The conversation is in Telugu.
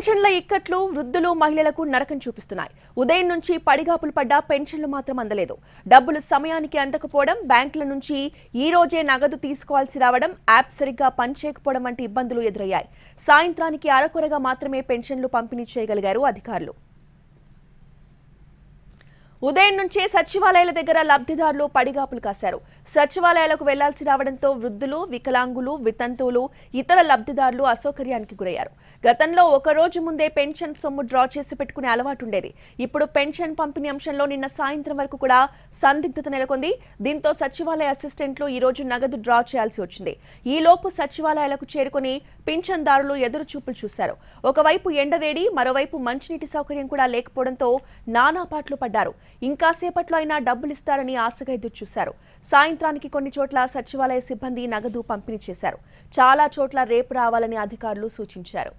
పెన్షన్ల ఇక్కట్లు వృద్ధులు మహిళలకు నరకం చూపిస్తున్నాయి. ఉదయం నుంచి పడిగాపులు పడ్డ పెన్షన్లు మాత్రం అందలేదు. డబ్బులు సమయానికి అందకపోవడం, బ్యాంకుల నుంచి ఈ రోజే నగదు తీసుకోవాల్సి రావడం, యాప్ సరిగ్గా పనిచేయకపోవడం వంటి ఇబ్బందులు ఎదురయ్యాయి. సాయంత్రానికి అరకొరగా మాత్రమే పెన్షన్లు పంపిణీ చేయగలిగారు అధికారులు. ఉదయం నుంచే సచివాలయాల దగ్గర లబ్ధిదారులు పడిగాపులు కాశారు. సచివాలయాలకు వెళ్లాల్సి రావడంతో వృద్ధులు, వికలాంగులు, వితంతువులు, ఇతర లబ్ధిదారులు అసౌకర్యానికి గురయ్యారు. గతంలో ఒక రోజు ముందే పెన్షన్ సొమ్ము డ్రా చేసి పెట్టుకునే అలవాటు ఉండేది. ఇప్పుడు పెన్షన్ పంపిణీ అంశంలో నిన్న సాయంత్రం వరకు కూడా సందిగ్ధత నెలకొంది. దీంతో సచివాలయ అసిస్టెంట్లు ఈ రోజు నగదు డ్రా చేయాల్సి వచ్చింది. ఈలోపు సచివాలయాలకు చేరుకుని పింఛన్దారులు ఎదురు చూపులు చూశారు. ఒకవైపు ఎండవేడి, మరోవైపు మంచినీటి సౌకర్యం కూడా లేకపోవడంతో నానాపాట్లు పడ్డారు. ఇంకా సేపట్లో అయినా డబ్బులు ఇస్తారని ఆశగా ఎదురు చూశారు. సాయంత్రానికి కొన్ని చోట్ల సచివాలయ సిబ్బంది నగదు పంపిణీ చేశారు. చాలా చోట్ల రేపు రావాలని అధికారులు సూచించారు.